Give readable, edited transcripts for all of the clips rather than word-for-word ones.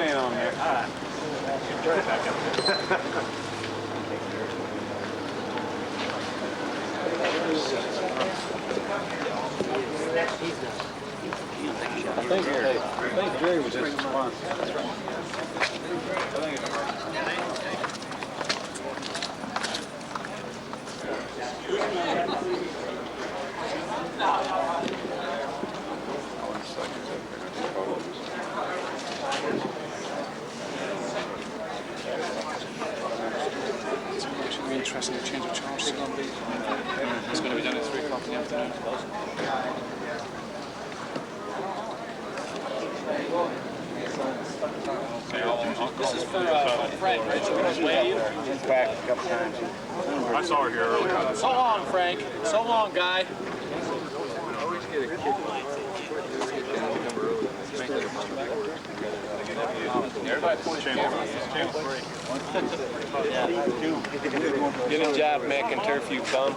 ain't on there. All right. Try it back up there. I think Jerry was just responsible. I think it's It should be interesting to change of charge. It's going to be done at 3 o'clock in the afternoon. This is for Frank, right? So we're just waiting. He's back a couple times. I saw her here earlier. So long, Frank. So long, guy. Always get a kick. Everybody point Get a job, McInturff, you bum.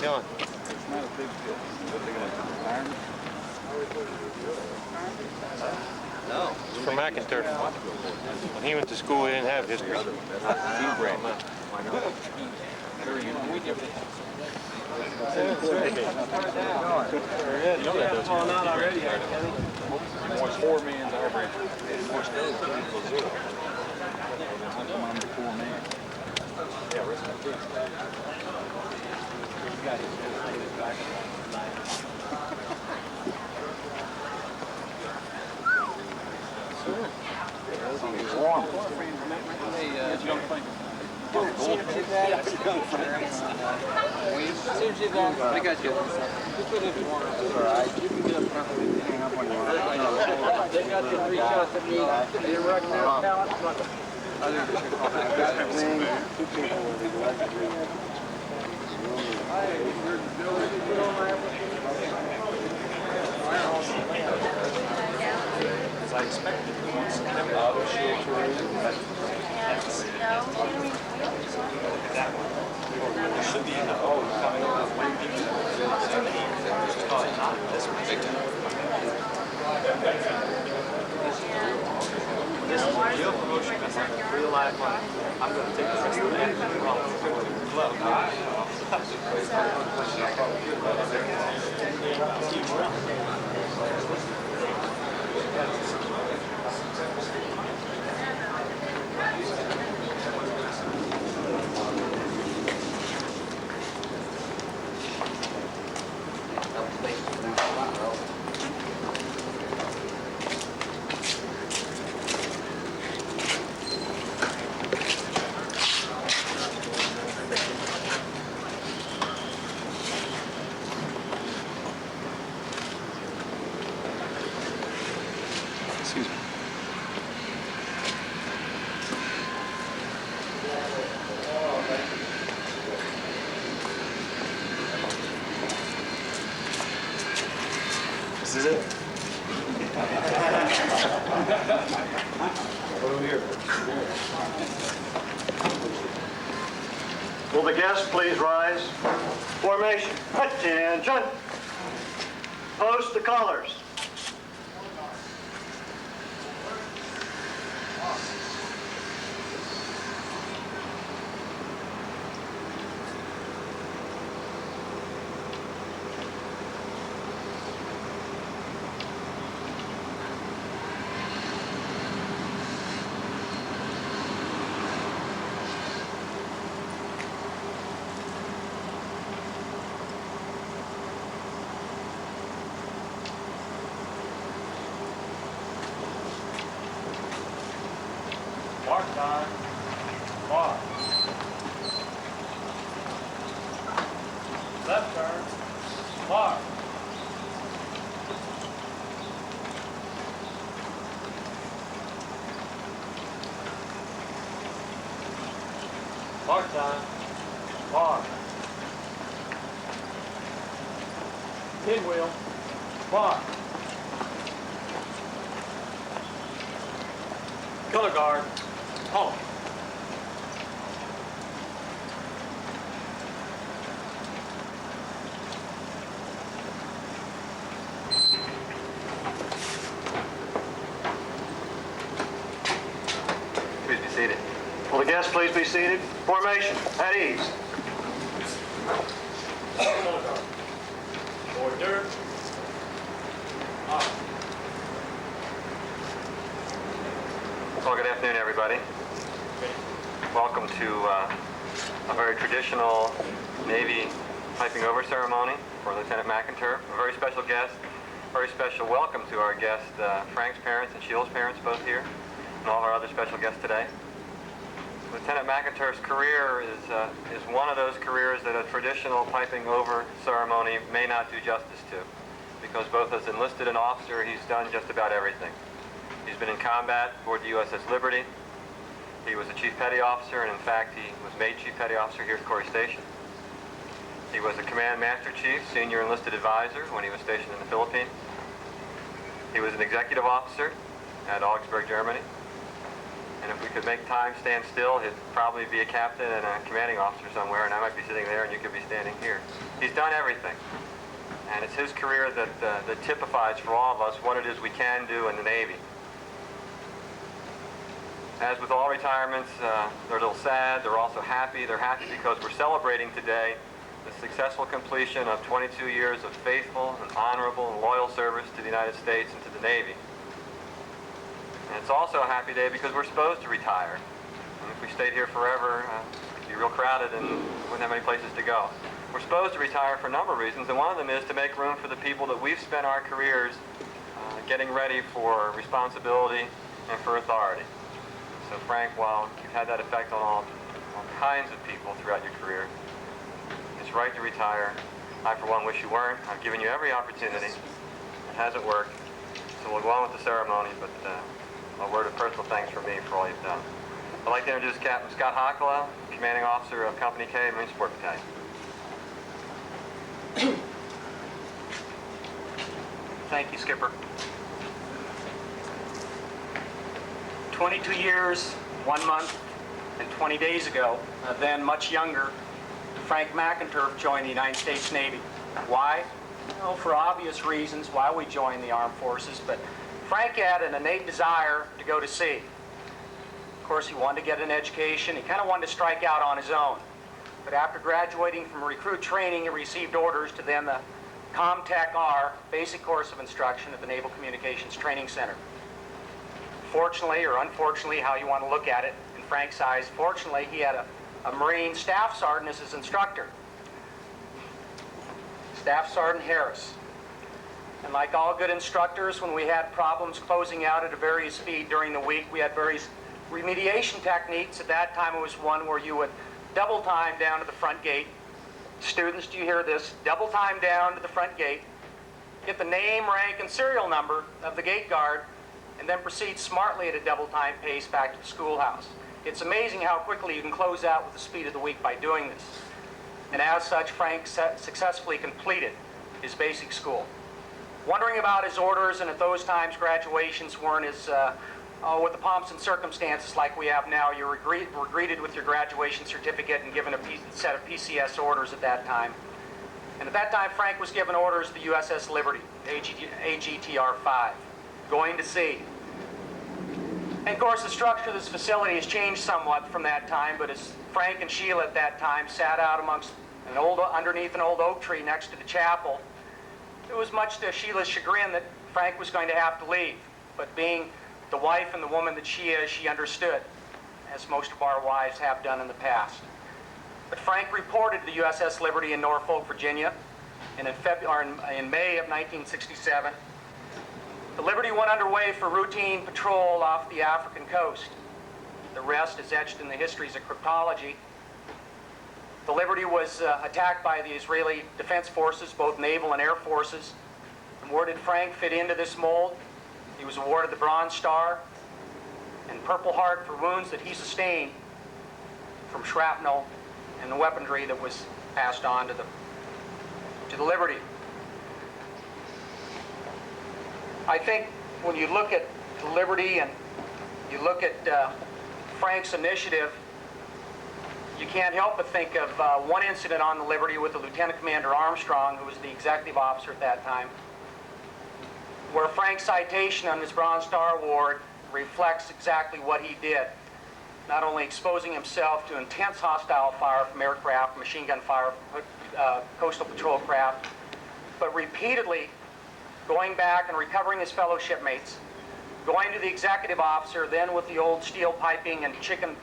No. No. It's for McInturff. When he went to school, he didn't have history. Not already, More 4 man's average. More still 0. I'm under 4 man. Yeah, rest my case. It's warm. Hey, young Frank. I got you. That's all right. You can get up front and hang up on your arm. They got the 3 shots at me. They recognize talent. I've got the thing. 2 people will be elected. As I expected. It should be in the coming over this This is a real promotion. That's like a real life life. I'm going to take the rest of the night Excuse me. This is it. Over here. Will the guests please rise? Formation. Attention. Post the colors. Mark time. Mark. Left turn. Mark. Mark time. Mark. Pinwheel. Mark. Color guard. Home. Guests, please be seated. Formation, at ease. Order. Well, good afternoon, everybody. Welcome to a very traditional Navy piping over ceremony for Lieutenant McInturff. A very special guest, very special welcome to our guest, Frank's parents and Sheila's parents, both here, and all of our other special guests today. Lieutenant McInturff's career is one of those careers that a traditional piping over ceremony may not do justice to, because both as enlisted and officer, he's done just about everything. He's been in combat aboard the USS Liberty. He was a Chief Petty Officer, and in fact, he was made Chief Petty Officer here at Corry Station. He was a Command Master Chief, Senior Enlisted Advisor when he was stationed in the Philippines. He was an Executive Officer at Augsburg, Germany. And if we could make time stand still, he'd probably be a captain and a commanding officer somewhere, and I might be sitting there and you could be standing here. He's done everything. And it's his career that typifies for all of us what it is we can do in the Navy. As with all retirements, they're a little sad, they're also happy. They're happy because we're celebrating today the successful completion of 22 years of faithful and honorable and loyal service to the United States and to the Navy. And it's also a happy day because we're supposed to retire. And if we stayed here forever, it'd be real crowded and wouldn't have many places to go. We're supposed to retire for a number of reasons, and one of them is to make room for the people that we've spent our careers getting ready for responsibility and for authority. So Frank, while you've had that effect on all kinds of people throughout your career, it's right to retire. I, for one, wish you weren't. I've given you every opportunity. It hasn't worked. So we'll go on with the ceremony, but a word of personal thanks from me for all you've done. I'd like to introduce Captain Scott Hockala, Commanding Officer of Company K, Marine Support Battalion. Thank you, Skipper. 22 years, 1 month, and 20 days ago, then much younger, Frank McInturff joined the United States Navy. Why? Well, for obvious reasons why we joined the armed forces, but Frank had an innate desire to go to sea. Of course, he wanted to get an education. He kind of wanted to strike out on his own. But after graduating from recruit training, he received orders to then the ComTech-R basic course of instruction at the Naval Communications Training Center. Fortunately, or unfortunately, how you want to look at it, in Frank's eyes, fortunately, he had a Marine Staff Sergeant as his instructor, Staff Sergeant Harris. And like all good instructors, when we had problems closing out at a various speed during the week, we had various remediation techniques. At that time, it was one where you would double time down to the front gate. Students, do you hear this? Double time down to the front gate, get the name, rank, and serial number of the gate guard, and then proceed smartly at a double time pace back to the schoolhouse. It's amazing how quickly you can close out with the speed of the week by doing this. And as such, Frank successfully completed his basic school. Wondering about his orders, and at those times graduations weren't as with the pomps and circumstances like we have now. You were greeted with your graduation certificate and given a set of PCS orders at that time. And at that time, Frank was given orders to the USS Liberty, AGTR-5, going to sea. And of course, the structure of this facility has changed somewhat from that time, but as Frank and Sheila at that time sat out amongst underneath an old oak tree next to the chapel, it was much to Sheila's chagrin that Frank was going to have to leave. But being the wife and the woman that she is, she understood, as most of our wives have done in the past. But Frank reported to the USS Liberty in Norfolk, Virginia, and in May of 1967, the Liberty went underway for routine patrol off the African coast. The rest is etched in the histories of cryptology. The Liberty was attacked by the Israeli Defense Forces, both naval and air forces. And where did Frank fit into this mold? He was awarded the Bronze Star and Purple Heart for wounds that he sustained from shrapnel and the weaponry that was passed on to the Liberty. I think when you look at the Liberty and you look at Frank's initiative, you can't help but think of one incident on the Liberty with the Lieutenant Commander Armstrong, who was the executive officer at that time, where Frank's citation on his Bronze Star Award reflects exactly what he did. not only exposing himself to intense hostile fire from aircraft, machine gun fire from coastal patrol craft, but repeatedly going back and recovering his fellow shipmates, going to the executive officer, then with the old steel piping and chicken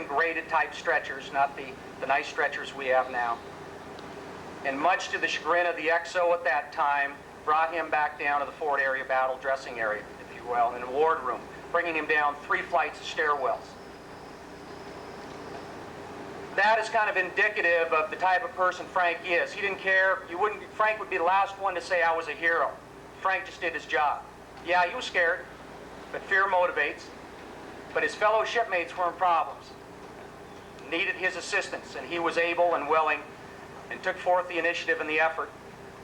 grated type stretchers, not the nice stretchers we have now. And much to the chagrin of the XO at that time, brought him back down to the forward area battle dressing area, if you will, in a wardroom, bringing him down 3 flights of stairwells. That is kind of indicative of the type of person Frank is. He didn't care. Frank would be the last one to say I was a hero. Frank just did his job. Yeah, he was scared, but fear motivates. But his fellow shipmates were in problems, needed his assistance, and he was able and willing and took forth the initiative and the effort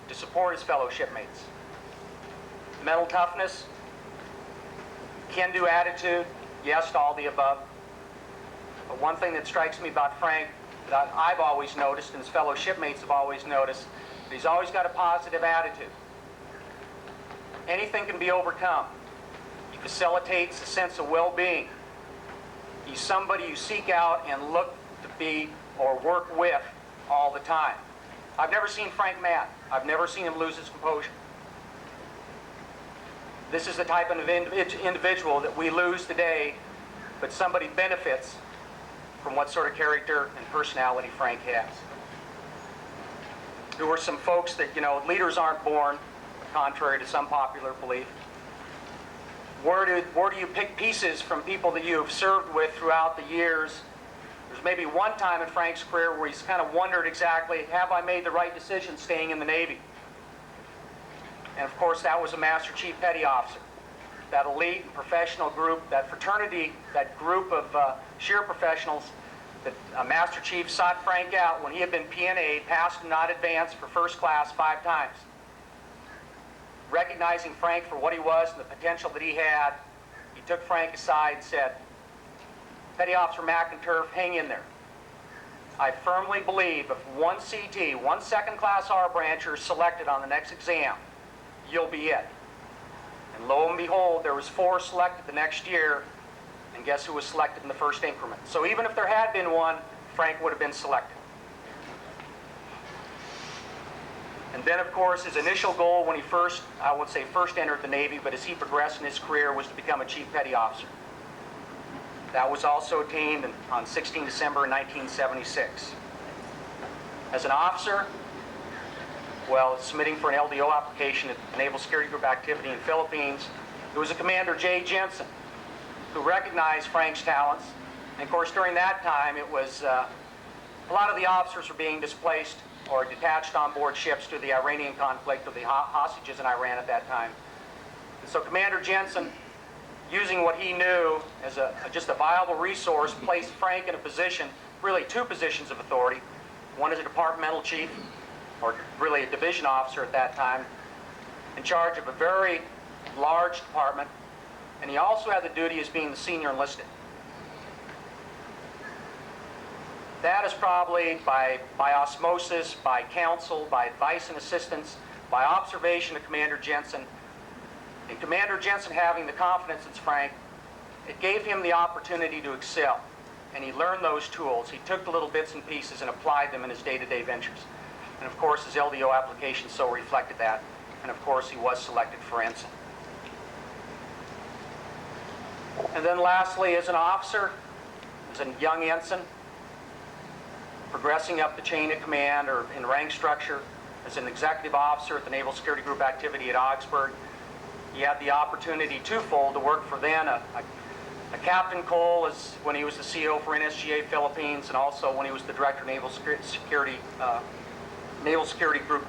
to support his fellow shipmates. Mental toughness, can-do attitude, yes to all the above. But one thing that strikes me about Frank that I've always noticed and his fellow shipmates have always noticed, that he's always got a positive attitude. Anything can be overcome. He facilitates a sense of well-being. He's somebody you seek out and look to be or work with all the time. I've never seen Frank mad. I've never seen him lose his composure. This is the type of individual that we lose today, but somebody benefits from what sort of character and personality Frank has. There were some folks that, leaders aren't born, contrary to some popular belief. Where do you pick pieces from people that you have served with throughout the years? There's maybe one time in Frank's career where he's kind of wondered exactly, have I made the right decision staying in the Navy? And of course, that was a Master Chief Petty Officer. That elite and professional group, that fraternity, that group of sheer professionals, that Master Chief sought Frank out when he had been P&A, passed and not advanced for first class 5 times. Recognizing Frank for what he was and the potential that he had, he took Frank aside and said, Petty Officer McInturff, hang in there. I firmly believe if one CT, one second class R brancher is selected on the next exam, you'll be it. And lo and behold, there was 4 selected the next year, and guess who was selected in the first increment? So even if there had been one, Frank would have been selected. And then, of course, his initial goal when he first entered the Navy, but as he progressed in his career, was to become a Chief Petty Officer. That was also attained on 16 December 1976. As an officer, submitting for an LDO application at the Naval Security Group activity in Philippines, it was a Commander Jay Jensen who recognized Frank's talents. And of course, during that time, it was a lot of the officers were being displaced or detached on board ships to the Iranian conflict, or the hostages in Iran at that time. And so Commander Jensen, using what he knew as just a viable resource, placed Frank in a position, really 2 positions of authority. One as a departmental chief, or really a division officer at that time, in charge of a very large department, and he also had the duty as being the senior enlisted. That is probably by osmosis, by counsel, by advice and assistance, by observation of Commander Jensen. And Commander Jensen having the confidence in Frank, it gave him the opportunity to excel. And he learned those tools. He took the little bits and pieces and applied them in his day-to-day ventures. And of course, his LDO application so reflected that. And of course, he was selected for ensign. And then lastly, as an officer, as a young ensign, progressing up the chain of command or in rank structure, as an executive officer at the Naval Security Group activity at Augsburg, he had the opportunity twofold to work for then a Captain Cole when he was the CO for NSGA Philippines, and also when he was the Director of Naval Security Group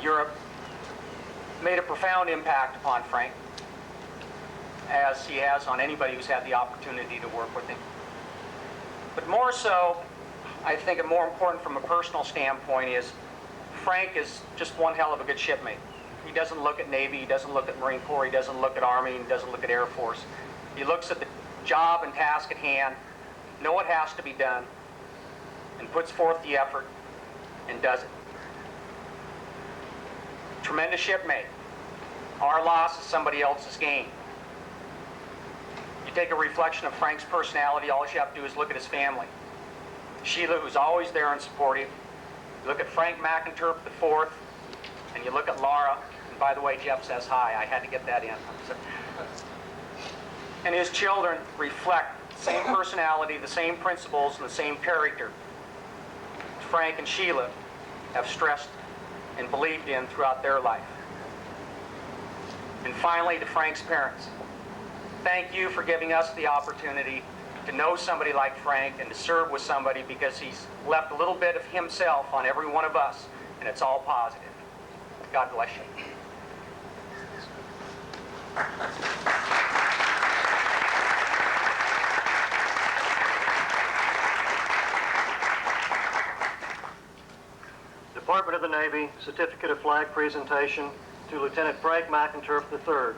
Europe. Made a profound impact upon Frank, as he has on anybody who's had the opportunity to work with him. But more so, I think, and more important from a personal standpoint, is Frank is just one hell of a good shipmate. He doesn't look at Navy, he doesn't look at Marine Corps, he doesn't look at Army, he doesn't look at Air Force. He looks at the job and task at hand, know what has to be done, and puts forth the effort and does it. Tremendous shipmate. Our loss is somebody else's gain. You take a reflection of Frank's personality, all you have to do is look at his family. Sheila, who's always there and supportive. You look at Frank McInturff IV, and you look at Laura. And by the way, Jeff says hi. I had to get that in. And his children reflect the same personality, the same principles, and the same character Frank and Sheila have stressed and believed in throughout their life. And finally, to Frank's parents, thank you for giving us the opportunity to know somebody like Frank and to serve with somebody, because he's left a little bit of himself on every one of us, and it's all positive. God bless you. Department of the Navy Certificate of Flag presentation to Lieutenant Frank McInturff III.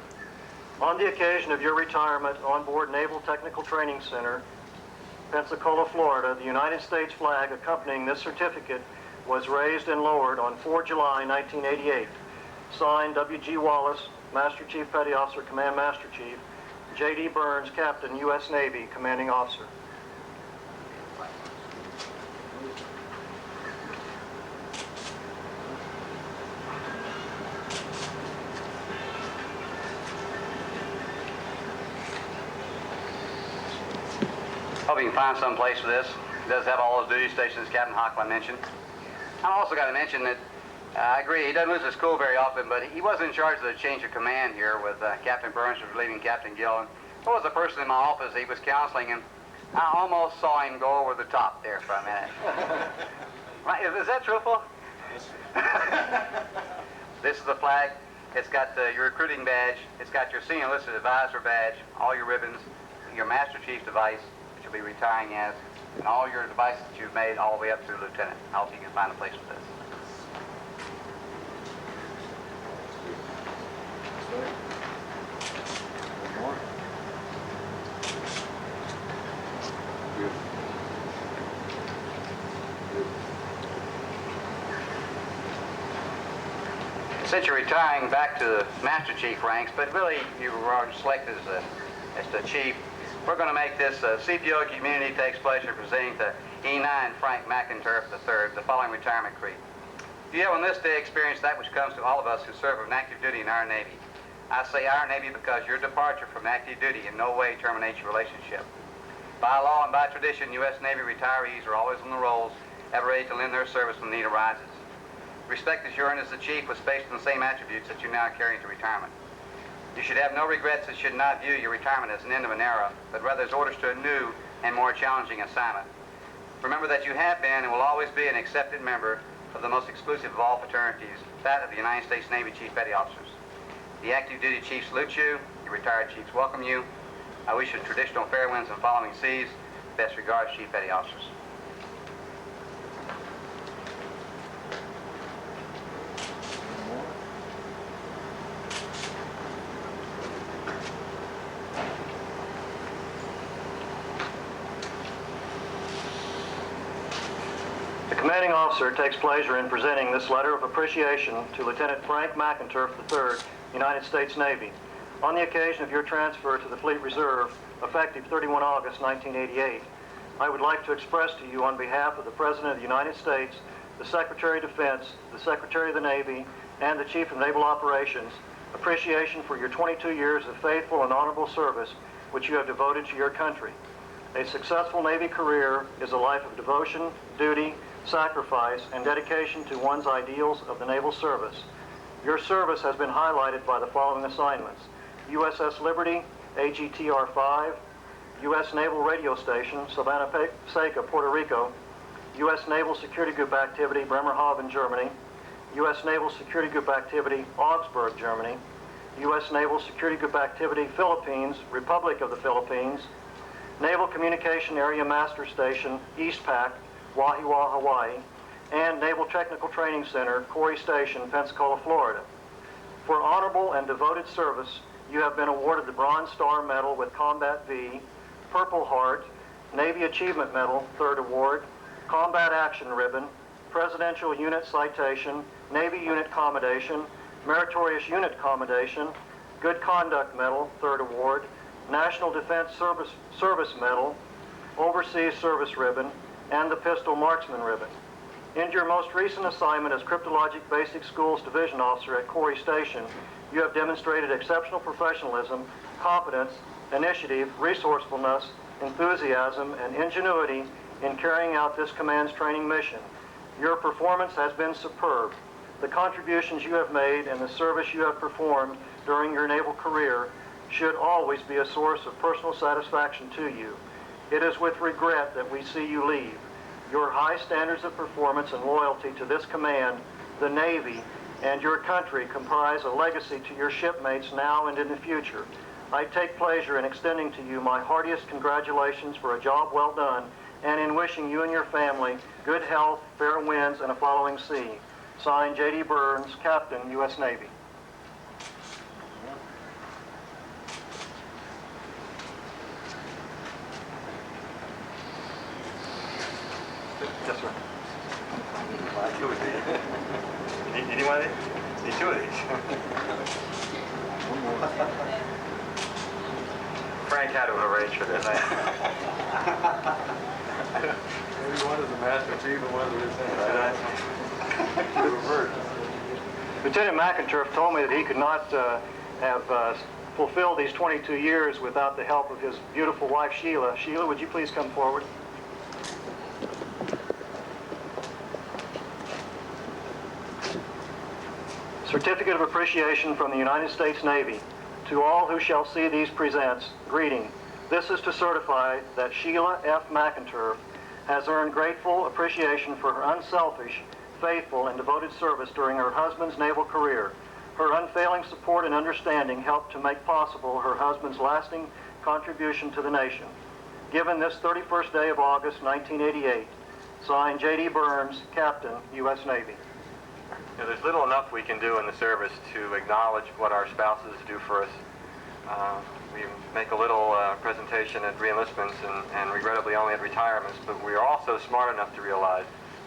On the occasion of your retirement on board Naval Technical Training Center, Pensacola, Florida, the United States flag accompanying this certificate was raised and lowered on 4 July 1988. Signed, W.G. Wallace, Master Chief Petty Officer, Command Master Chief, J.D. Burns, Captain, U.S. Navy, Commanding Officer. Hope you can find some place for this. It does have all those duty stations Captain Hockland mentioned. I've also got to mention that I agree, he doesn't lose his school very often, but he was in charge of the change of command here with Captain Burns relieving Captain Gill. And there was a person in my office he was counseling, and I almost saw him go over the top there for a minute. Right, is that truthful? This is the flag. It's got your recruiting badge. It's got your senior enlisted advisor badge, all your ribbons, your Master Chief device, which you'll be retiring as, and all your devices that you've made all the way up to Lieutenant. I hope you can find a place for this. Since you're retiring back to the Master Chief ranks, but really you were selected as the Chief, we're going to make this CPO community takes pleasure presenting to E9 Frank McInturff III the following retirement creed. You have on this day experienced that which comes to all of us who serve in active duty in our Navy. I say our Navy because your departure from active duty in no way terminates your relationship. By law and by tradition, U.S. Navy retirees are always on the rolls, ever ready to lend their service when need arises. Respect is yours as the Chief was based on the same attributes that you now carry into retirement. You should have no regrets and should not view your retirement as an end of an era, but rather as orders to a new and more challenging assignment. Remember that you have been and will always be an accepted member of the most exclusive of all fraternities, that of the United States Navy Chief Petty Officers. The active duty chiefs salute you, your retired chiefs welcome you. I wish you traditional fair winds and following seas. Best regards, Chief Petty Officers. The commanding officer takes pleasure in presenting this letter of appreciation to Lieutenant Frank McInturff III, United States Navy, on the occasion of your transfer to the Fleet Reserve, effective 31 August 1988. I would like to express to you on behalf of the President of the United States, the Secretary of Defense, the Secretary of the Navy, and the Chief of Naval Operations, appreciation for your 22 years of faithful and honorable service which you have devoted to your country. A successful Navy career is a life of devotion, duty, sacrifice, and dedication to one's ideals of the naval service. Your service has been highlighted by the following assignments: USS Liberty, AGTR-5, U.S. Naval Radio Station, Savannah Seca, Puerto Rico, U.S. Naval Security Group Activity, Bremerhaven, Germany, U.S. Naval Security Group Activity, Augsburg, Germany, U.S. Naval Security Group Activity, Philippines, Republic of the Philippines, Naval Communication Area Master Station, Eastpac, Wahiawa, Hawaii, and Naval Technical Training Center, Corry Station, Pensacola, Florida. For honorable and devoted service, you have been awarded the Bronze Star Medal with Combat V, Purple Heart, Navy Achievement Medal, 3rd Award, Combat Action Ribbon, Presidential Unit Citation, Navy Unit Commendation, Meritorious Unit Commendation, Good Conduct Medal, 3rd Award, National Defense Service Medal, Overseas Service Ribbon, and the Pistol Marksman Ribbon. In your most recent assignment as Cryptologic Basic Schools Division Officer at Corry Station, you have demonstrated exceptional professionalism, competence, initiative, resourcefulness, enthusiasm, and ingenuity in carrying out this command's training mission. Your performance has been superb. The contributions you have made and the service you have performed during your naval career should always be a source of personal satisfaction to you. It is with regret that we see you leave. Your high standards of performance and loyalty to this command, the Navy, and your country comprise a legacy to your shipmates now and in the future. I take pleasure in extending to you my heartiest congratulations for a job well done and in wishing you and your family good health, fair winds, and a following sea. Signed, J.D. Burns, Captain, U.S. Navy. Yes, sir. Two of these. Need one of these? Need two of these. Frank had to arrange for this. Maybe one is the Master Chief and one is the Lieutenant. Lieutenant McInturff told me that he could not have fulfilled these 22 years without the help of his beautiful wife, Sheila. Sheila, would you please come forward? Certificate of Appreciation from the United States Navy. To all who shall see these presents, greeting. This is to certify that Sheila F. McInturff has earned grateful appreciation for her unselfish, faithful, and devoted service during her husband's naval career. Her unfailing support and understanding helped to make possible her husband's lasting contribution to the nation. Given this 31st day of August, 1988. Signed, J.D. Burns, Captain, U.S. Navy. You know, there's little enough we can do in the service to acknowledge what our spouses do for us. We make a little presentation at reenlistments and regrettably only at retirements, but we are also smart enough to realize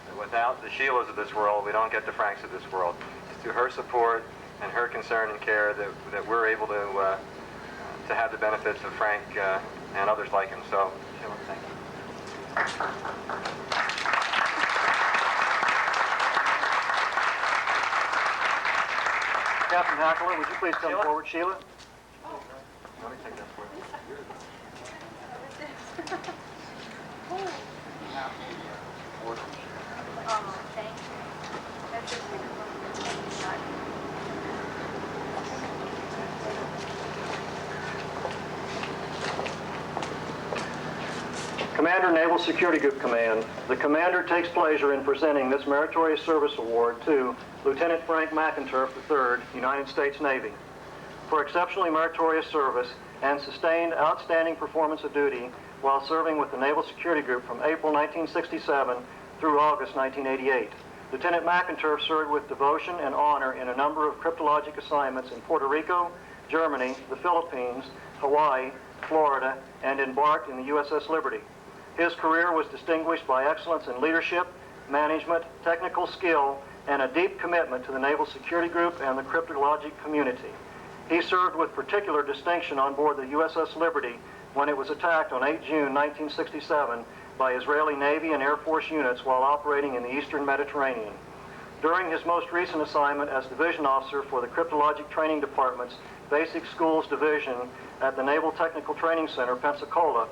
that without the Sheilas of this world, we don't get the Franks of this world. It's through her support and her concern and care that we're able to have the benefits of Frank and others like him. So, Sheila, thank you. Captain Hackler, would you please come forward, Sheila? Let me take that for you. Thank you. That's just Commander, Naval Security Group Command. The Commander takes pleasure in presenting this Meritorious Service Award to Lieutenant Frank McInturff III, United States Navy, for exceptionally meritorious service and sustained outstanding performance of duty while serving with the Naval Security Group from April 1967 through August 1988. Lieutenant McInturff served with devotion and honor in a number of cryptologic assignments in Puerto Rico, Germany, the Philippines, Hawaii, Florida, and embarked in the USS Liberty. His career was distinguished by excellence in leadership, management, technical skill, and a deep commitment to the Naval Security Group and the cryptologic community. He served with particular distinction on board the USS Liberty when it was attacked on 8 June 1967 by Israeli Navy and Air Force units while operating in the Eastern Mediterranean. During his most recent assignment as Division Officer for the Cryptologic Training Department's Basic Schools Division at the Naval Technical Training Center, Pensacola,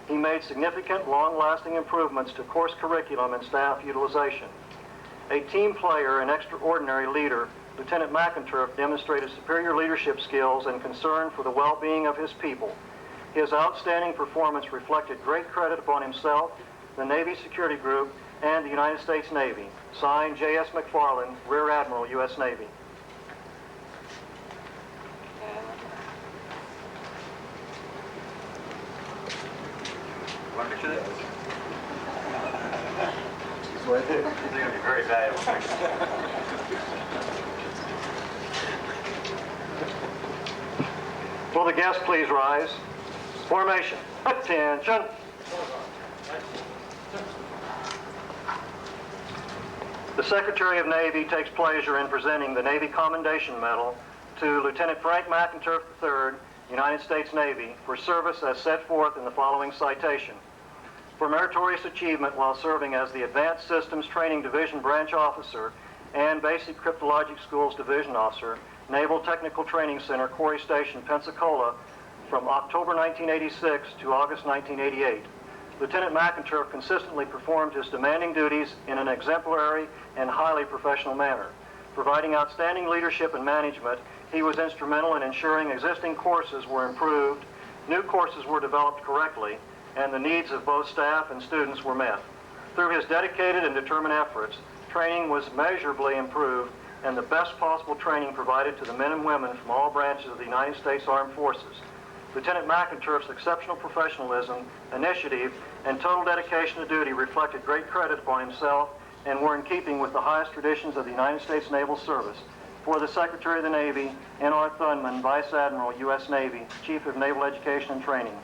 he made significant, long-lasting improvements to course curriculum and staff utilization. A team player and extraordinary leader, Lieutenant McInturff demonstrated superior leadership skills and concern for the well-being of his people. His outstanding performance reflected great credit upon himself, the Navy Security Group, and the United States Navy. Signed, J.S. McFarland, Rear Admiral, U.S. Navy. Want a picture of this? It's right there. These are going to be very valuable pictures. Will the guests please rise? Formation. Attention. The Secretary of Navy takes pleasure in presenting the Navy Commendation Medal to Lieutenant Frank McInturff III, United States Navy, for service as set forth in the following citation. For meritorious achievement while serving as the Advanced Systems Training Division Branch Officer and Basic Cryptologic Schools Division Officer, Naval Technical Training Center, Corry Station, Pensacola, from October 1986 to August 1988. Lieutenant McInturff consistently performed his demanding duties in an exemplary and highly professional manner. Providing outstanding leadership and management, he was instrumental in ensuring existing courses were improved, new courses were developed correctly, and the needs of both staff and students were met. Through his dedicated and determined efforts, training was measurably improved and the best possible training provided to the men and women from all branches of the United States Armed Forces. Lieutenant McInturff's exceptional professionalism, initiative, and total dedication to duty reflected great credit upon himself and were in keeping with the highest traditions of the United States Naval Service. For the Secretary of the Navy, N.R. Thunman, Vice Admiral, U.S. Navy, Chief of Naval Education and Training.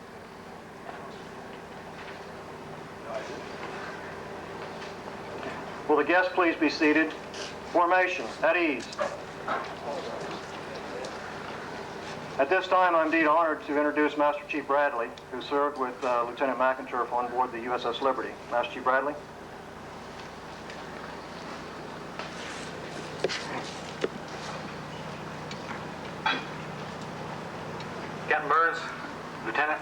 Will the guests please be seated? Formation, at ease. At this time, I'm indeed honored to introduce Master Chief Bradley, who served with Lieutenant McInturff on board the USS Liberty. Master Chief Bradley. Captain Burns, Lieutenant,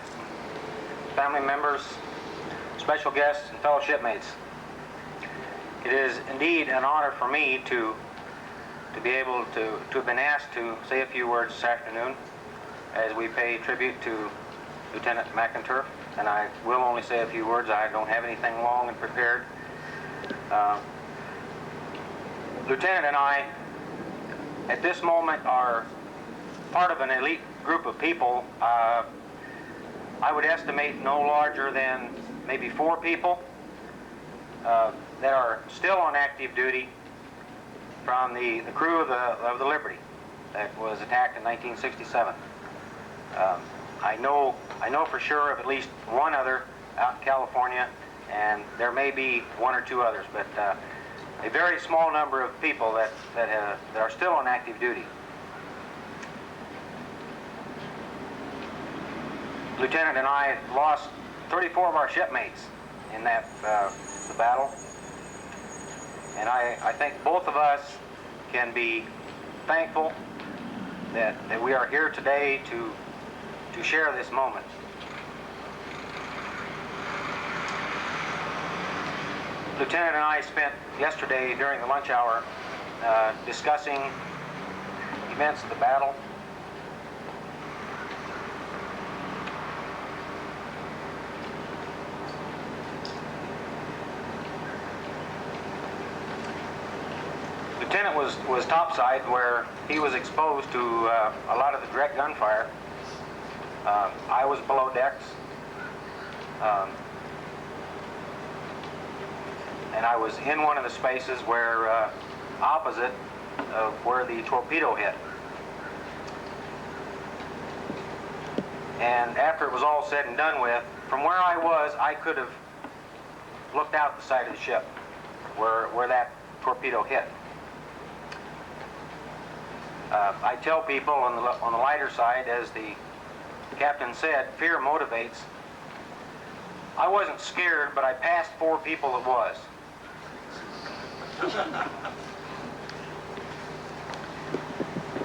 family members, special guests, and fellow shipmates. It is indeed an honor for me to be able to have been asked to say a few words this afternoon as we pay tribute to Lieutenant McInturff, and I will only say a few words. I don't have anything long and prepared. Lieutenant and I, at this moment, are part of an elite group of people. I would estimate no larger than maybe 4 people that are still on active duty from the crew of the Liberty that was attacked in 1967. I know for sure of at least one other out in California, and there may be 1 or 2 others, but a very small number of people that are still on active duty. Lieutenant and I lost 34 of our shipmates in that the battle, and I think both of us can be thankful that we are here today to share this moment. Lieutenant and I spent yesterday during the lunch hour discussing events of the battle. Lieutenant was topside, where he was exposed to a lot of the direct gunfire. I was below decks, and I was in one of the spaces where opposite of where the torpedo hit. And after it was all said and done with, from where I was, I could have looked out the side of the ship where that torpedo hit. I tell people on the lighter side, as the captain said, fear motivates. I wasn't scared, but I passed 4 people that was.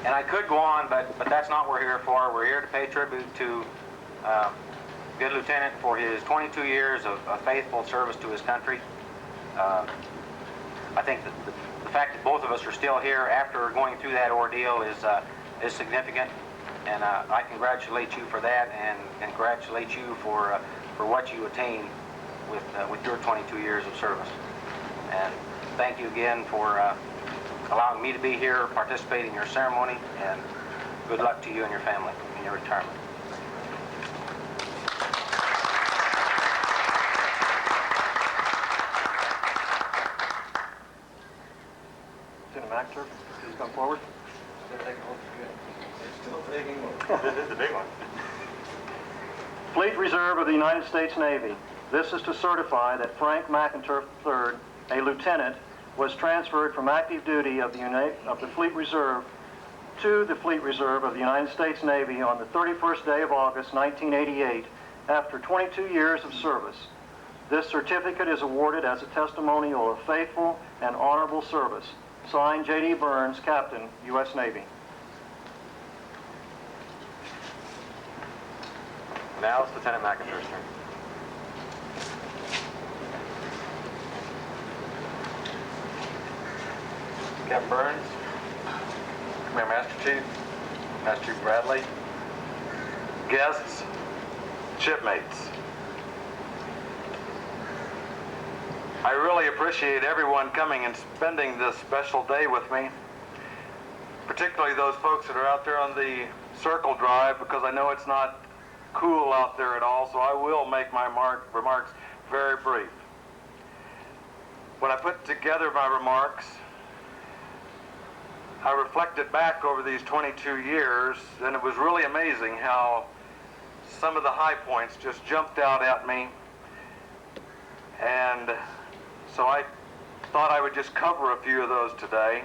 And I could go on, but that's not what we're here for. We're here to pay tribute to good lieutenant for his 22 years of faithful service to his country. I think that the fact that both of us are still here after going through that ordeal is significant, and I congratulate you for that, and congratulate you for what you attained with your 22 years of service. And thank you again for allowing me to be here, participate in your ceremony, and good luck to you and your family in your retirement. Lieutenant McInturff, please come forward. This is the big one. Fleet Reserve of the United States Navy. This is to certify that Frank McInturff III, a lieutenant, was transferred from active duty of the Fleet Reserve to the Fleet Reserve of the United States Navy on the 31st day of August, 1988, after 22 years of service. This certificate is awarded as a testimonial of faithful and honorable service. Signed, J.D. Burns, Captain, U.S. Navy. Now it's Lieutenant McInturff's turn. Captain Burns, Command Master Chief, Master Chief Bradley, guests, shipmates. I really appreciate everyone coming and spending this special day with me, particularly those folks that are out there on the circle drive, because I know it's not cool out there at all, so I will make my remarks very brief. When I put together my remarks, I reflected back over these 22 years, and it was really amazing how some of the high points just jumped out at me. And so I thought I would just cover a few of those today.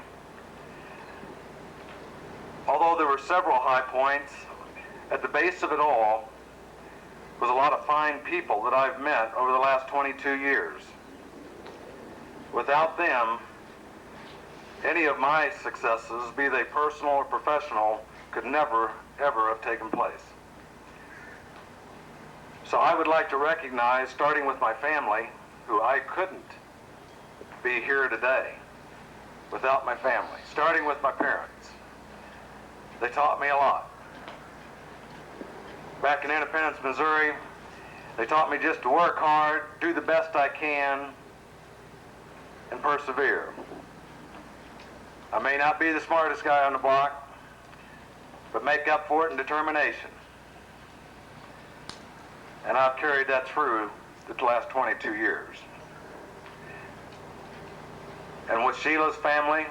Although there were several high points, at the base of it all was a lot of fine people that I've met over the last 22 years. Without them, any of my successes, be they personal or professional, could never, ever have taken place. So I would like to recognize, starting with my family, who I couldn't be here today without my family, starting with my parents. They taught me a lot. Back in Independence, Missouri, they taught me just to work hard, do the best I can, and persevere. I may not be the smartest guy on the block, but make up for it in determination. And I've carried that through the last 22 years. And with Sheila's family,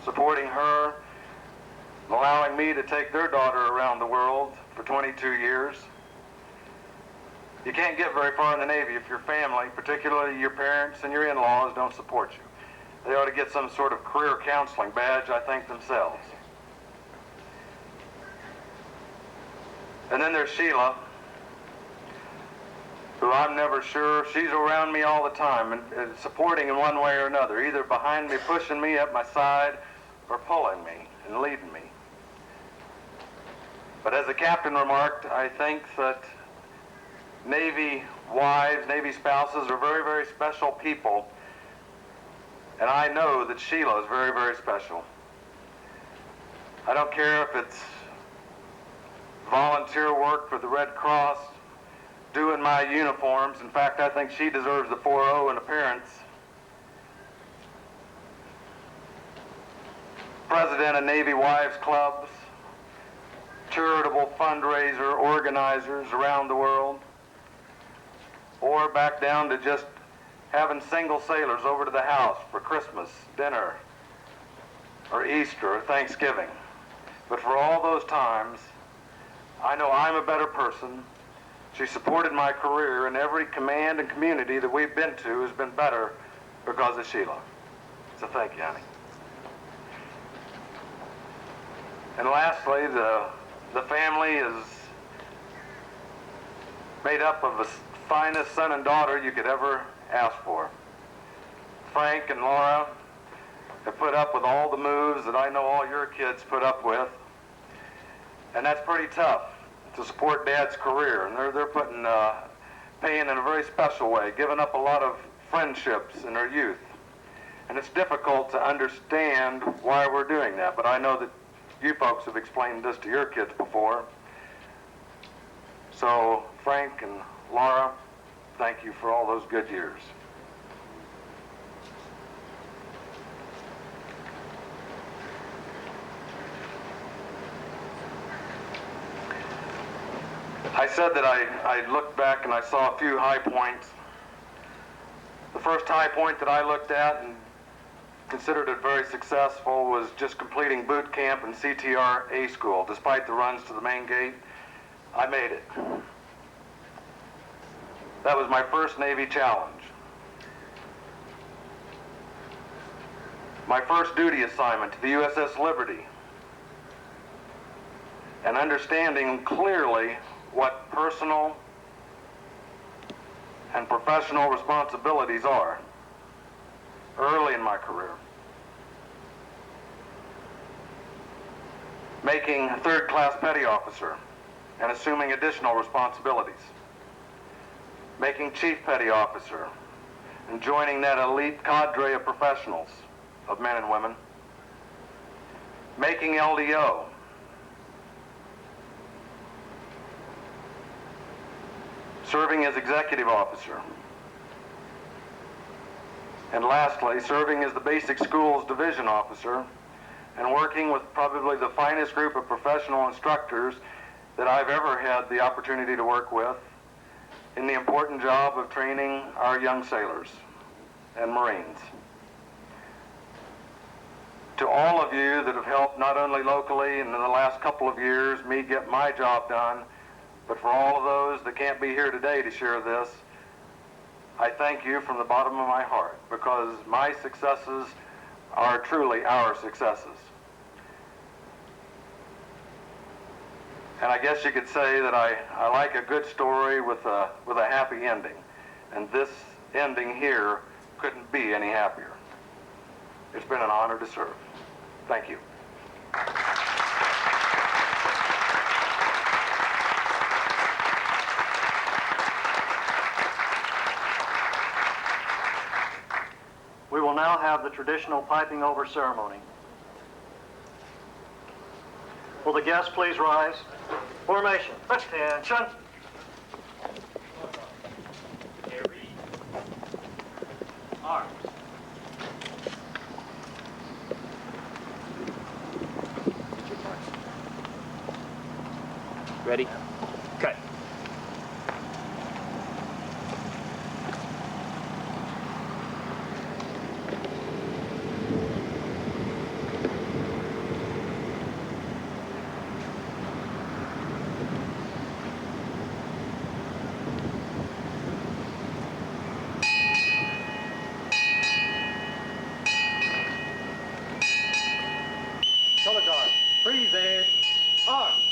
supporting her, allowing me to take their daughter around the world for 22 years. You can't get very far in the Navy if your family, particularly your parents and your in-laws, don't support you. They ought to get some sort of career counseling badge, I think, themselves. And then there's Sheila, who I'm never sure, she's around me all the time and supporting in one way or another, either behind me, pushing me at my side, or pulling me and leading me. But as the captain remarked, I think that Navy wives, Navy spouses are very, very special people. And I know that Sheila is very, very special. I don't care if it's volunteer work for the Red Cross, doing my uniforms. In fact, I think she deserves the 4-0 in appearance. President of Navy Wives Clubs, charitable fundraiser organizers around the world, or back down to just having single sailors over to the house for Christmas dinner or Easter or Thanksgiving. But for all those times, I know I'm a better person. She supported my career, and every command and community that we've been to has been better because of Sheila. So thank you, honey. And lastly, the family is made up of the finest son and daughter you could ever ask for. Frank and Laura have put up with all the moves that I know all your kids put up with. And that's pretty tough to support Dad's career. And they're putting, paying in a very special way, giving up a lot of friendships in their youth. And it's difficult to understand why we're doing that, but I know that you folks have explained this to your kids before. So Frank and Laura, thank you for all those good years. I said that I looked back and I saw a few high points. The first high point that I looked at and considered it very successful was just completing boot camp and CTR A school. Despite the runs to the main gate, I made it. That was my first Navy challenge. My first duty assignment to the USS Liberty and understanding clearly what personal and professional responsibilities are early in my career. Making a third-class petty officer and assuming additional responsibilities. Making chief petty officer and joining that elite cadre of professionals, of men and women. Making LDO. Serving as executive officer. And lastly, serving as the basic schools division officer and working with probably the finest group of professional instructors that I've ever had the opportunity to work with in the important job of training our young sailors and Marines. To all of you that have helped not only locally and in the last couple of years me get my job done, but for all of those that can't be here today to share this, I thank you from the bottom of my heart, because my successes are truly our successes. And I guess you could say that I like a good story with a happy ending. And this ending here couldn't be any happier. It's been an honor to serve. Thank you. We will now have the traditional piping over ceremony. Will the guests please rise? Formation. Attention. Arms. Ready? Cut. Color guard. Freeze and arms.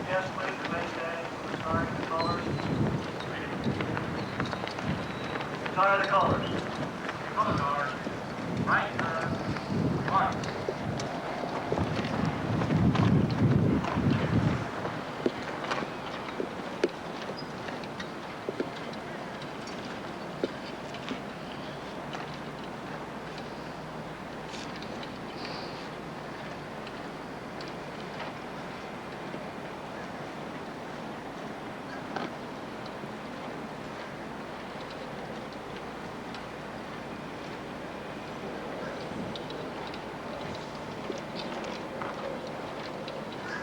Yes, please remain standing for the start of the colors. Retire the colors. Color guard. Right turn. Mark.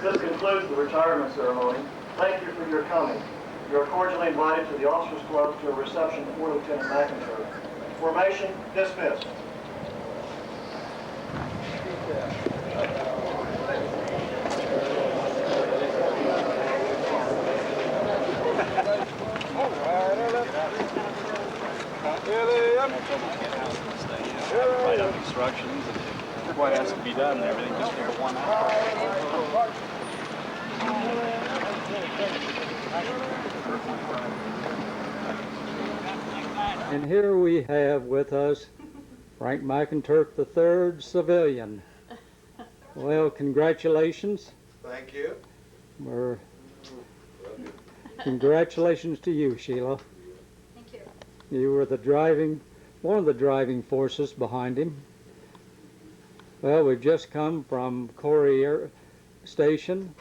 This concludes the retirement ceremony. Thank you for your coming. You are cordially invited to the Officers Club to a reception for Lieutenant McInturff. Formation dismissed. Write up instructions and what has to be done and everything just for 1 hour. And here we have with us Frank McInturff III, civilian. Well, congratulations. Thank you. Congratulations to you, Sheila. Thank you. You were one of the driving forces behind him. Well, we've just come from Corry Station.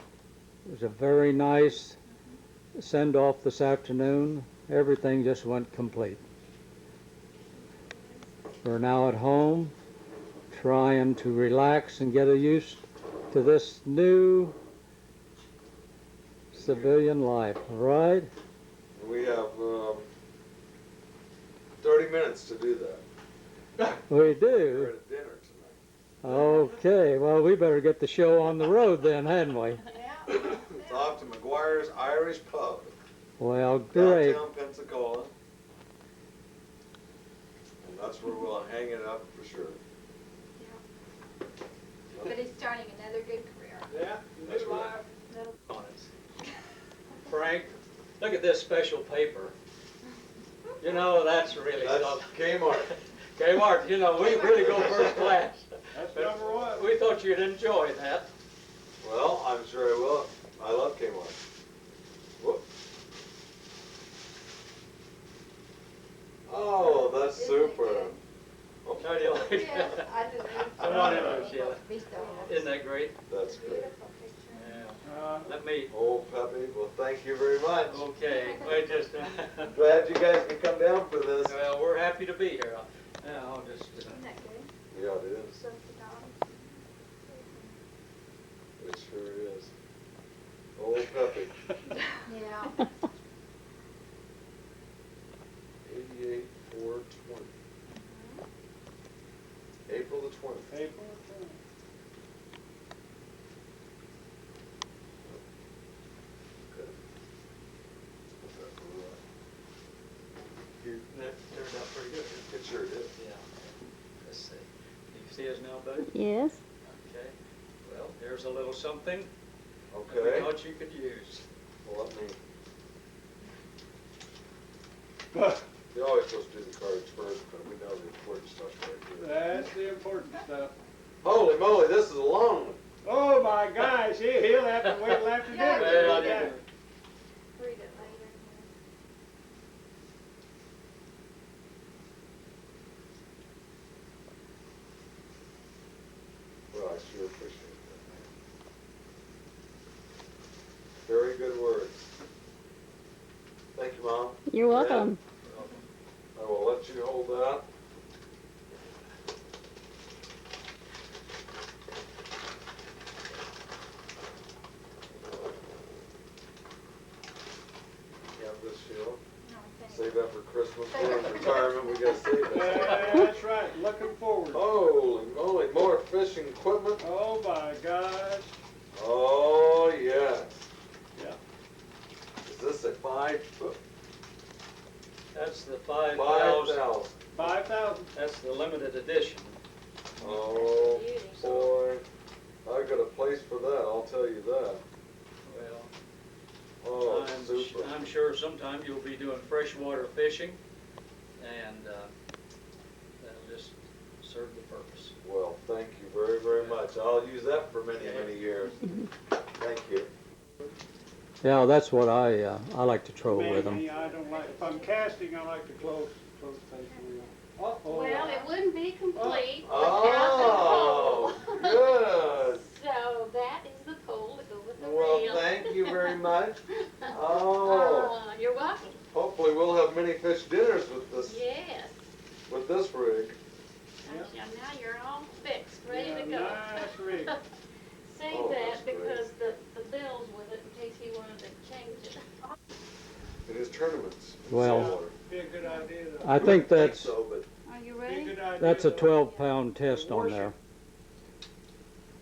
It was a very nice send-off this afternoon. Everything just went complete. We're now at home, trying to relax and get used to this new civilian life, right? We have 30 minutes to do that. We We're do. at dinner tonight. Okay, well, we better get the show on the road then, hadn't we? It's off to McGuire's Irish Pub, Well, great. downtown Pensacola. And that's where we'll hang it up for sure. But he's starting another good career. Yeah, That's right. Frank, look at this special paper. You know, that's really That's something. Kmart. Kmart, you know, we really go first class. That's number one. We thought you'd enjoy that. Well, I'm sure I will. I love Kmart. Whoop. Oh, that's super. How do you like it? Yes, I do. Come on in there, Sheila. Be so happy. Isn't that great? That's good. Beautiful picture. Yeah. Let me. Oh, Peppy, well, thank you very much. Okay, we just. Glad you guys can come down for this. Well, we're happy to be here. Yeah, I'll just. Isn't that good? Yeah, it is. So the dog. It sure is. Oh, Peppy. Yeah. 88,420. April the 20th. April. Good. That turned out pretty good. It sure did. Yeah. Let's see. You see us now, Butch? Yes. Okay. Well, here's a little something that Okay. we thought you could use. Well, let me. You're always supposed to do the cards first, but we know the important stuff right here. That's the important stuff. Holy moly, this is a long one. Oh my gosh, he'll have to wait till after dinner. Well, to I read that. didn't. Read it later. Well, I sure appreciate that. Very good words. Thank you, Mom. You're welcome. I will let you hold that. You have this, Sheila. No, thank Save that for Christmas. We're in retirement, we gotta save that. That's right, looking forward. Holy moly, more fishing equipment. Oh my gosh. Oh, yes. Yeah. Is this a 5? That's the 5,000. 5,000. 5,000. That's the limited edition. Oh, boy. I got a place for that, I'll tell you that. Well, Oh, super. I'm sure sometime you'll be doing freshwater fishing, and that'll just serve the purpose. Well, thank you very, very much. I'll use that for many, many years. Thank you. Yeah, that's what I like to troll with them. Me, I don't like, if I'm casting, I like to close things real. Uh-oh. Well, it wouldn't be complete Oh, without the pole. good. So that is the pole to go with the Well, reel. thank you very much. Oh, You're welcome. hopefully we'll have many fish dinners with this, Yes. with this rig. Yeah, now you're all fixed, ready to go. Nice rig. Say Oh, that's that great. because the bill's with it in case he wanted to change it. In his tournaments. in Well, saltwater. Be a good idea. though. I think that's So, but Are you Be a ready? good idea, that's a though. 12-pound test on there.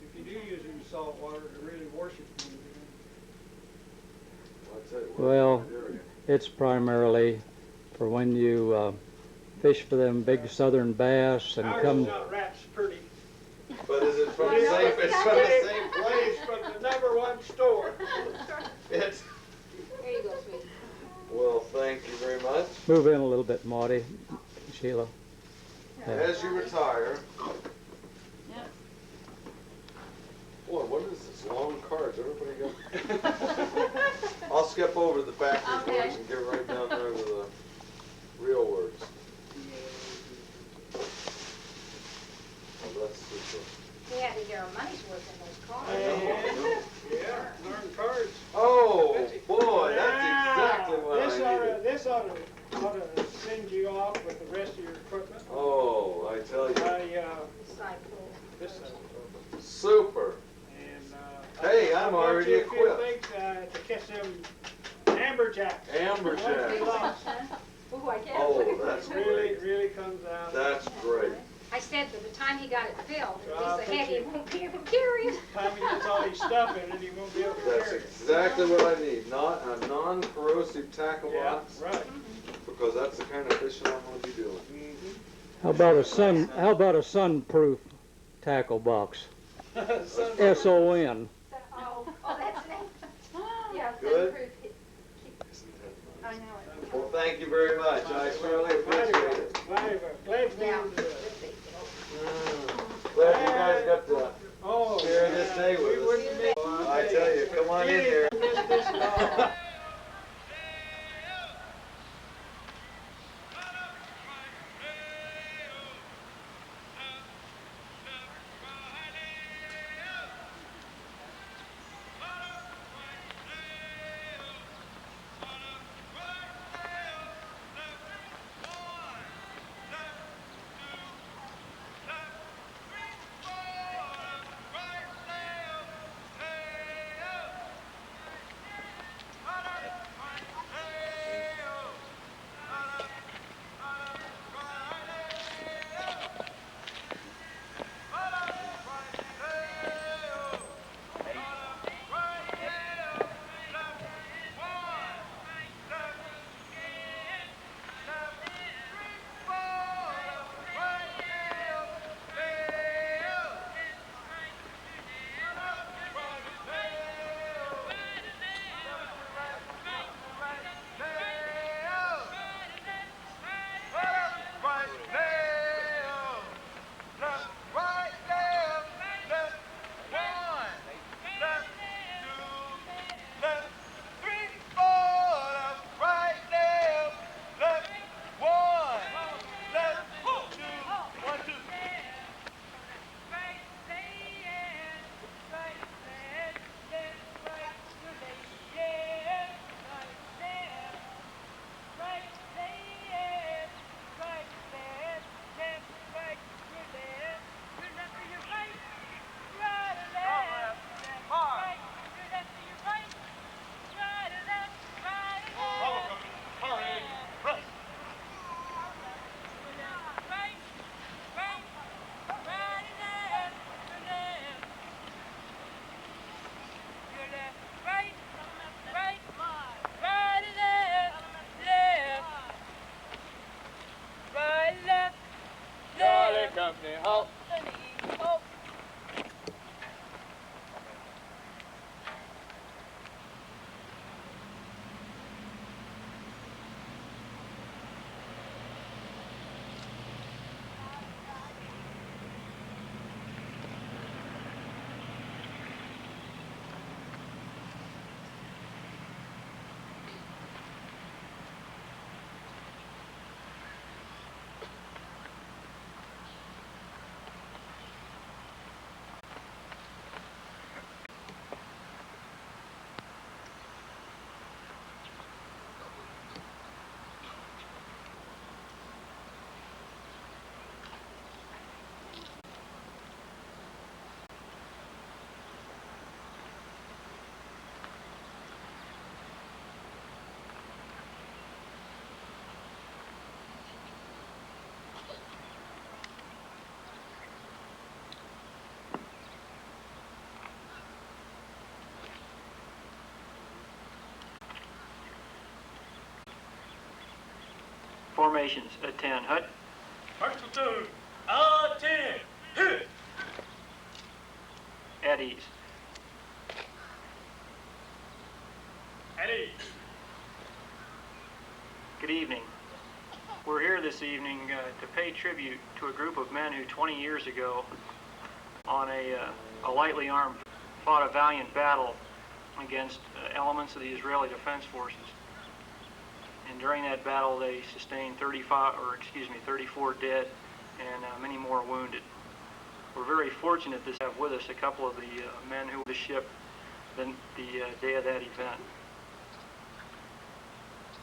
If you do use it in salt water, to really worship him. I'll tell you what, Well, there we go. it's primarily for when you fish for them big southern bass and Ours come. is not wraps pretty. But is it from I the know, same, it's it's got from the that- same place? Place from the #1 store. It's, Here you go, sweetie. well, thank you very much. Move in a little bit, Maudie, Sheila. Yeah, As you retire, Yep. boy, what is this? Long cards. Everybody got. I'll skip over the backwards Okay. words and get right down there to the real words. Oh, that's super. He had to get our money's worth in those cards. Yeah, learn cards. Oh, boy, that's exactly what I needed. This ought to send you off with the rest of your equipment. Oh, I tell you. Side pull. This side. Super. And, Hey, I'm I'll bet already you a few equipped. things to catch them amberjacks. Amberjacks. Ooh, I guess. Oh, that's Really, great. really comes out. That's great. I said by the time he got it filled, Well, if he's ahead, he won't be able to carry it. By the time he gets all his stuff in it, he won't be able to That's carry it. exactly what I need. Not a non-corrosive tackle Yeah, box, right. because that's the kind of fishing I'm going to be doing. How about a sunproof tackle box? S-O-N. Oh, that's neat. Yeah, Good. sunproof. I know it. Well, thank you very much. I surely appreciate it. Glad you Yeah. able to do it. Glad you guys got to Oh, share this day we with us. wouldn't be. I tell you, come on in here. This law. Company, halt. Formations, attend, hut. First platoon, attend. Hit. At ease. At ease. Good evening. We're here this evening to pay tribute to a group of men who 20 years ago, on a lightly armed, fought a valiant battle against elements of the Israeli Defense Forces. And during that battle, they sustained 34 dead and many more wounded. We're very fortunate to have with us a couple of the men who were the ship the day of that event.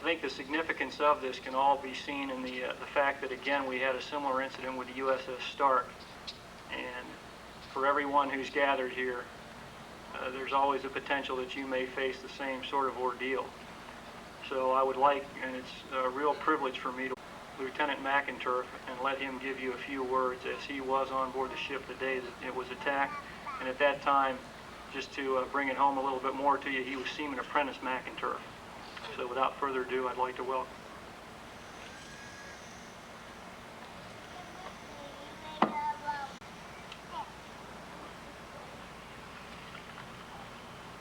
I think the significance of this can all be seen in the fact that, again, we had a similar incident with the USS Stark. And for everyone who's gathered here, there's always a potential that you may face the same sort of ordeal. So I would like, and it's a real privilege for me, to Lieutenant McInturff and let him give you a few words, as he was on board the ship the day that it was attacked. And at that time, just to bring it home a little bit more to you, he was Seaman Apprentice McInturff. So without further ado, I'd like to welcome.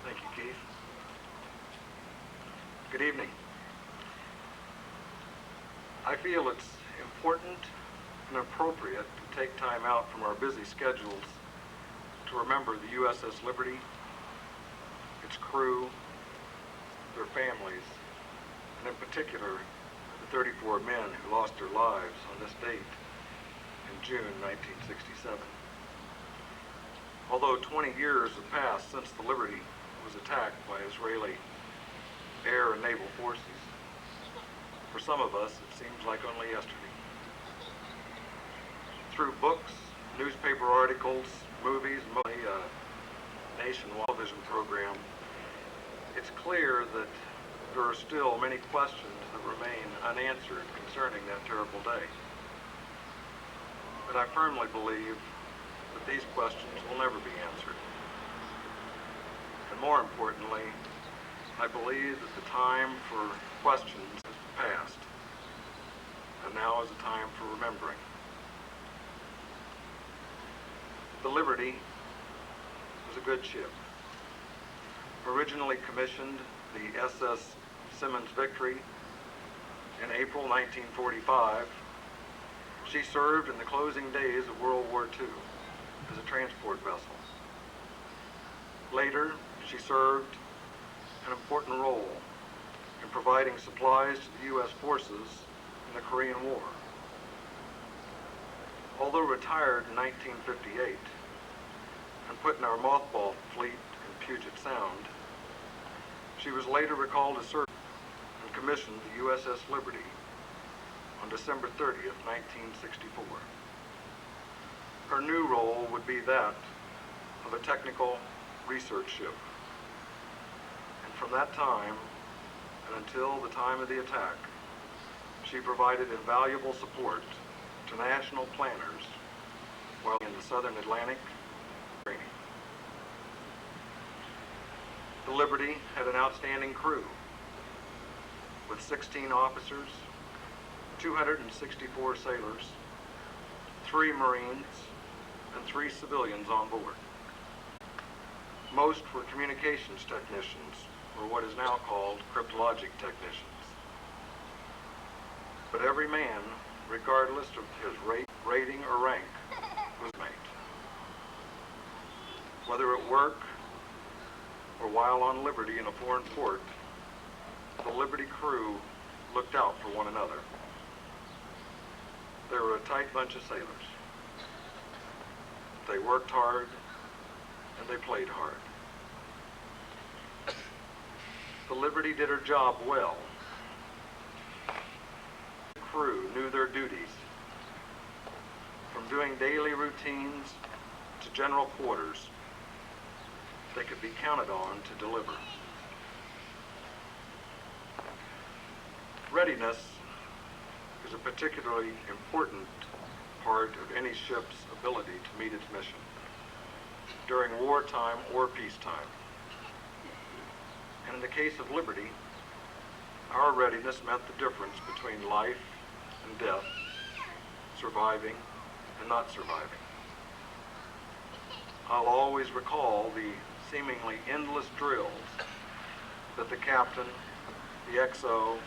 Thank you, Keith. Good evening. I feel it's important and appropriate to take time out from our busy schedules to remember the USS Liberty, its crew, their families, and in particular, the 34 men who lost their lives on this date in June 1967. Although 20 years have passed since the Liberty was attacked by Israeli air and naval forces, for some of us it seems like only yesterday. Through books, newspaper articles, movies, and nationwide television program, it's clear that there are still many questions that remain unanswered concerning that terrible day. But I firmly believe that these questions will never be answered. And more importantly, I believe that the time for questions has passed, and now is a time for remembering. The Liberty was a good ship. Originally commissioned the SS Simmons Victory in April 1945, she served in the closing days of World War II as a transport vessel. Later, she served an important role in providing supplies to the U.S. forces in the Korean War. Although retired in 1958 and put in our mothball fleet in Puget Sound, she was later recalled to service and commissioned the USS Liberty on December 30th, 1964. Her new role would be that of a technical research ship. And from that time and until the time of the attack, she provided invaluable support to national planners while in the Southern Atlantic training. The Liberty had an outstanding crew with 16 officers, 264 sailors, 3 Marines, and 3 civilians on board. Most were communications technicians, or what is now called cryptologic technicians. But every man, regardless of his rating or rank, was a mate. Whether at work or while on Liberty in a foreign port, the Liberty crew looked out for one another. They were a tight bunch of sailors. They worked hard and they played hard. The Liberty did her job well. The crew knew their duties. From doing daily routines to general quarters, they could be counted on to deliver. Readiness is a particularly important part of any ship's ability to meet its mission, during wartime or peacetime. And in the case of Liberty, our readiness meant the difference between life and death, surviving and not surviving. I'll always recall the seemingly endless drills that the captain, the XO,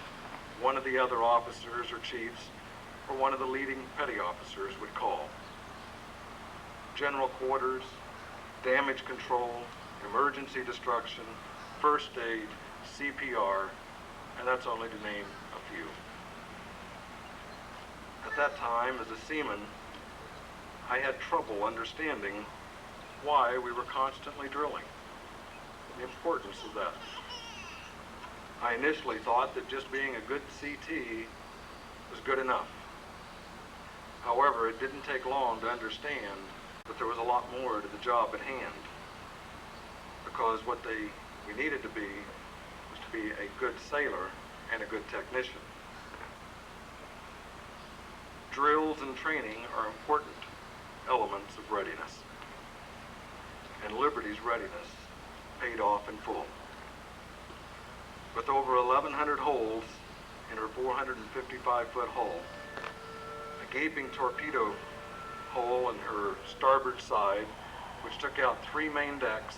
one of the other officers or chiefs, or one of the leading petty officers would call. General quarters, damage control, emergency destruction, first aid, CPR, and that's only to name a few. At that time, as a seaman, I had trouble understanding why we were constantly drilling, the importance of that. I initially thought that just being a good CT was good enough. However, it didn't take long to understand that there was a lot more to the job at hand, because what we needed to be was to be a good sailor and a good technician. Drills and training are important elements of readiness, and Liberty's readiness paid off in full. With over 1,100 holes in her 455-foot hull, a gaping torpedo hole in her starboard side, which took out 3 main decks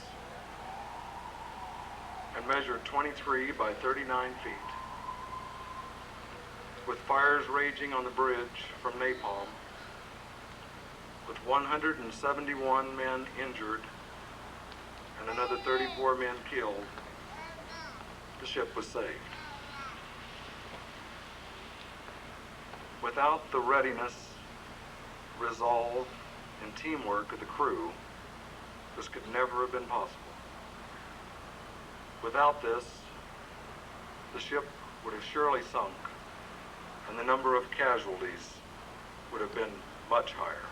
and measured 23 by 39 feet, with fires raging on the bridge from napalm, with 171 men injured and another 34 men killed, the ship was saved. Without the readiness, resolve, and teamwork of the crew, this could never have been possible. Without this, the ship would have surely sunk, and the number of casualties would have been much higher.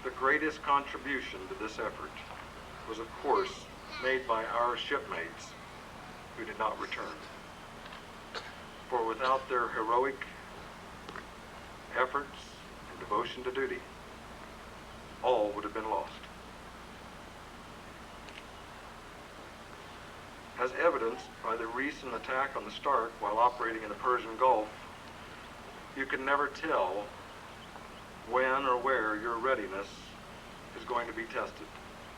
The greatest contribution to this effort was, of course, made by our shipmates who did not return. For without their heroic efforts and devotion to duty, all would have been lost. As evidenced by the recent attack on the Stark while operating in the Persian Gulf, you can never tell when or where your readiness is going to be tested.